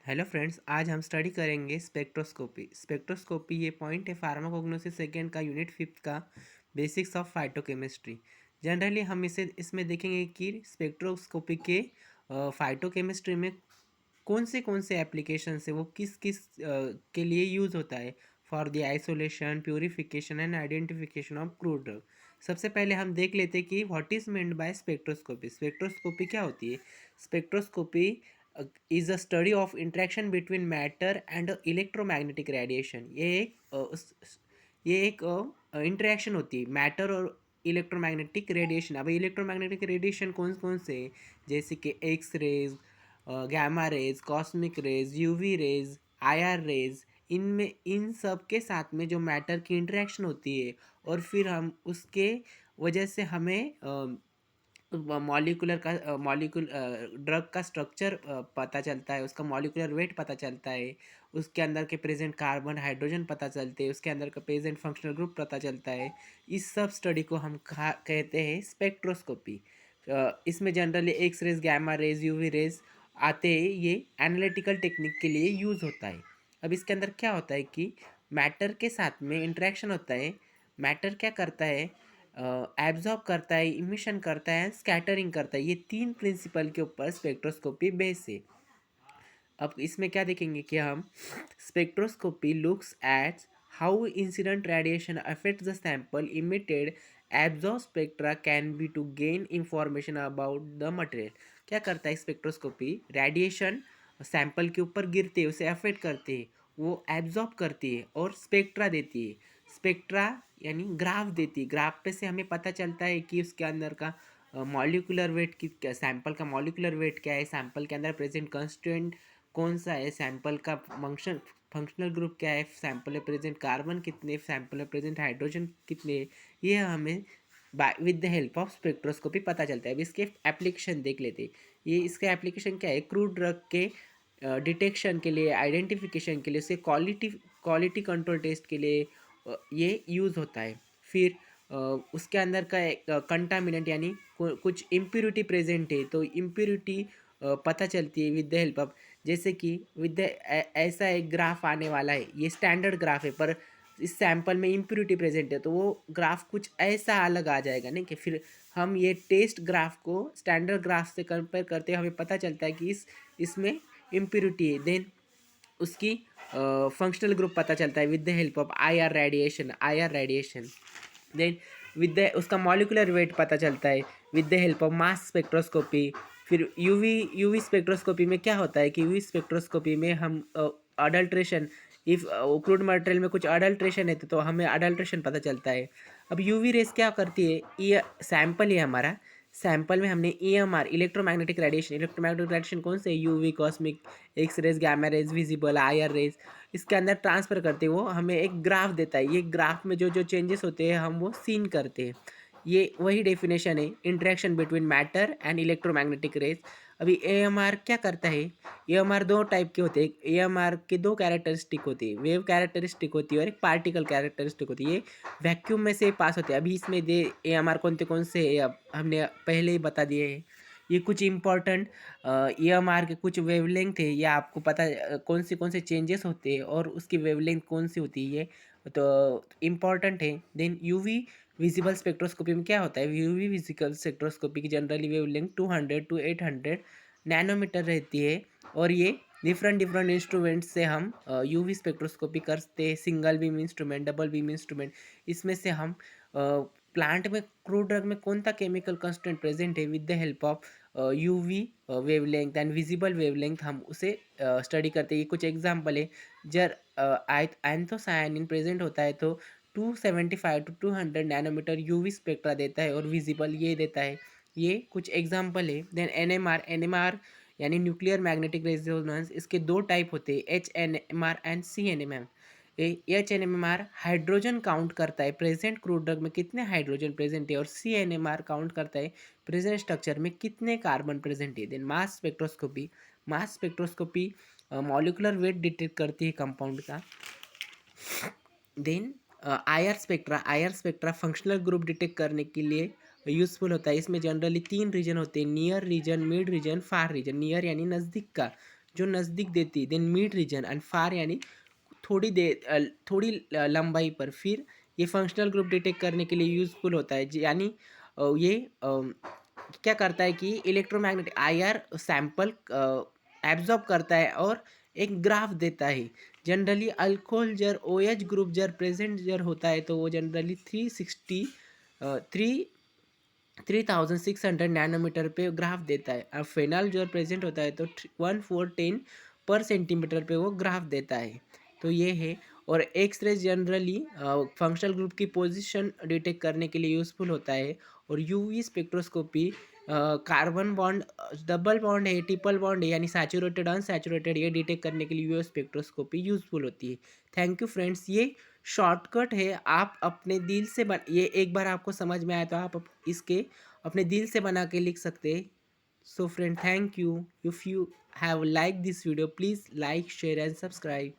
Hello friends, आज हम study करेंगे स्पेक्ट्रोस्कोपी। स्पेक्ट्रोस्कोपी ये पॉइंट है फार्माकोग्नोसिस सेकेंड का यूनिट 5 का बेसिक्स ऑफ फाइटोकेमिस्ट्री। जनरली हम इसमें देखेंगे कि स्पेक्ट्रोस्कोपी के फाइटोकेमिस्ट्री में कौन से एप्लीकेशन है, वो किस किस के लिए यूज़ होता है for the isolation, purification and identification of crude drug. सबसे पहले हम देख लेते हैं कि what is meant by spectroscopy. Spectroscopy क्या होती है? Spectroscopy is a study of interaction between matter and electromagnetic radiation. ये एक इंटरेक्शन होती है मैटर और इलेक्ट्रोमैग्नेटिक रेडिएशन। अब इलेक्ट्रोमैग्नेटिक रेडिएशन कौन कौन से हैं? जैसे कि X rays, gamma rays, cosmic rays, UV rays, IR rays. इनमें इन सब के साथ में जो मैटर की इंटरेक्शन होती है और फिर हम उसके वजह से हमें मॉलिक्यूल ड्रग का स्ट्रक्चर पता चलता है, उसका मॉलिक्यूलर वेट पता चलता है, उसके अंदर के प्रेजेंट कार्बन हाइड्रोजन पता चलते हैं, उसके अंदर का प्रेजेंट फंक्शनल ग्रुप पता चलता है। इस सब स्टडी को हम कहते हैं स्पेक्ट्रोस्कोपी। इसमें generally X rays, gamma rays, UV rays आते हैं। ये एनालिटिकल टेक्निक के लिए यूज़ होता है। अब इसके अंदर क्या होता है कि मैटर के साथ में इंटरेक्शन होता है। मैटर क्या करता है? एब्जॉर्ब करता है, इमिशन करता है, स्कैटरिंग करता है। ये तीन प्रिंसिपल के ऊपर स्पेक्ट्रोस्कोपी बेस है। अब इसमें क्या देखेंगे कि हम spectroscopy looks at how incident radiation affect the sample emitted. Absorb spectra can be to gain information about the material. क्या करता है स्पेक्ट्रोस्कोपी? रेडिएशन सैंपल के ऊपर गिरते हैं, उसे अफेक्ट करते हैं, वो एब्जॉर्ब करती है और स्पेक्ट्रा देती है। स्पेक्ट्रा यानी ग्राफ देती है। ग्राफ पे से हमें पता चलता है कि उसके अंदर का मॉलिक्यूलर वेट की, सैंपल का मॉलिक्यूलर वेट क्या है, सैंपल के अंदर प्रेजेंट कंस्टिट्यूएंट कौन सा है, सैंपल का फंक्शनल ग्रुप क्या है, सैंपल में प्रेजेंट कार्बन कितने, सैंपल में प्रेजेंट हाइड्रोजन कितने। ये हमें with the help of spectroscopy पता चलता है। अब इसके एप्लीकेशन देख लेते हैं। ये इसका एप्लीकेशन क्या है? क्रूड ड्रग के डिटेक्शन के लिए, आइडेंटिफिकेशन के लिए, उसके क्वालिटी कंट्रोल टेस्ट के लिए ये यूज़ होता है। फिर उसके अंदर का कंटामिनेंट यानी कुछ इम्प्योरिटी प्रेजेंट है तो इम्प्योरिटी पता चलती है विद द हेल्प ऑफ, जैसे कि ऐसा एक ग्राफ आने वाला है। ये स्टैंडर्ड ग्राफ है पर इस सैंपल में इम्प्योरिटी प्रेजेंट है तो वो ग्राफ कुछ ऐसा अलग आ जाएगा, नहीं कि फिर हम ये टेस्ट ग्राफ को स्टैंडर्ड ग्राफ से कंपेयर करते हैं, हमें पता चलता है कि इसमें इम्प्योरिटी है। देन उसकी फंक्शनल ग्रुप पता चलता है with the help of I R radiation. Then with the उसका मॉलिक्यूलर वेट पता चलता है with the help of mass spectroscopy. फिर यूवी स्पेक्ट्रोस्कोपी में क्या होता है कि यूवी स्पेक्ट्रोस्कोपी में हम अडल्ट्रेशन, इफ क्रूड मटेरियल में कुछ अडल्ट्रेशन है तो हमें अडल्ट्रेशन पता चलता है। अब यूवी रेस क्या करती है? ये सैंपल है हमारा, सैंपल में हमने ईएमआर, इलेक्ट्रोमैग्नेटिक रेडिएशन कौन से? UV, cosmic, X rays, gamma rays, visible, IR rays, इसके अंदर ट्रांसफ़र करते हैं। वो हमें एक ग्राफ देता है। ये ग्राफ में जो जो चेंजेस होते हैं हम वो सीन करते हैं। ये वही डेफिनेशन है interaction between matter and electromagnetic rays. अभी एएमआर क्या करता है? एएमआर दो टाइप के होते हैं। एएमआर के दो कैरेक्टरिस्टिक होती है, वेव कैरेक्टरिस्टिक होती है और एक पार्टिकल कैरेक्टरिस्टिक होती है। ये वैक्यूम में से पास होते हैं। अभी इसमें दे एएमआर कौन से है, अब हमने पहले ही बता दिए हैं। ये कुछ इंपॉर्टेंट एएमआर के कुछ वेवलेंथ है, ये आपको पता कौन से चेंजेस होते हैं और उसकी वेवलेंथ कौन सी होती है, तो इम्पॉर्टेंट है। देन यूवी विजिबल स्पेक्ट्रोस्कोपी में क्या होता है? यूवी विजिबल स्पेक्ट्रोस्कोपी की जनरली वेवलेंथ 200 to 800 नैनोमीटर रहती है और ये डिफरेंट डिफरेंट इंस्ट्रूमेंट से हम यूवी स्पेक्ट्रोस्कोपी करते हैं। Single beam instrument, double beam instrument. इसमें से हम प्लांट में, क्रूड ड्रग में कौन सा केमिकल कंस्टेंट प्रेजेंट है, with the help of UV wavelength and visible wavelength हम उसे स्टडी करते हैं। ये कुछ एग्जांपल है। जब एंथोसायानिन प्रेजेंट होता है तो 275 to 200 नैनोमीटर यूवी स्पेक्ट्रा देता है और विजिबल ये देता है। ये कुछ एग्जांपल है। देन एनएमआर यानी न्यूक्लियर मैग्नेटिक रेजोनेंस, इसके दो टाइप होते हैं, एचएनएमआर एंड सीएनएमआर। एचएनएमआर हाइड्रोजन काउंट करता है प्रेजेंट क्रूड ड्रग में कितने हाइड्रोजन प्रेजेंट है और सीएनएमआर काउंट करता है प्रेजेंट स्ट्रक्चर में कितने कार्बन प्रेजेंट है। Then mass spectroscopy molecular weight detect करती है कंपाउंड का। Then IR spectra functional group detect करने के लिए यूज़फुल होता है। इसमें जनरली तीन रीजन होते हैं, नियर रीजन, मिड रीजन, फार रीजन। नियर यानी नज़दीक का, जो नज़दीक देती है, then mid reason and far यानी थोड़ी लंबाई पर। फिर ये फंक्शनल ग्रुप डिटेक्ट करने के लिए यूज़फुल होता है, यानी ये क्या करता है कि इलेक्ट्रोमैग्नेटिक आईआर सैंपल एब्जॉर्ब करता है और एक ग्राफ देता है। जनरली अल्कोहल जर ओएच ग्रुप जर प्रेजेंट जर होता है तो वो जनरली 3600 नैनोमीटर पे ग्राफ देता है। और फेनॉल जो प्रेजेंट होता है तो 1410 पर सेंटीमीटर पे वो ग्राफ देता है। तो ये है। और एक्सरे जनरली फंक्शनल ग्रुप की पोजीशन डिटेक्ट करने के लिए यूज़फुल होता है। और UV spectroscopy carbon bond double bond है, ट्रिपल बॉन्ड है, यानी सैचुरेटेड अनसैचुरेटेड, ये डिटेक्ट करने के लिए यूवी स्पेक्ट्रोस्कोपी यूज़फुल होती है। Thank you friends. ये शॉर्टकट है, आप अपने दिल से ये एक बार आपको समझ में आया तो आप इसके अपने दिल से बना के लिख सकते हैं। So friend, thank you. If you have like this video, please like share and subscribe.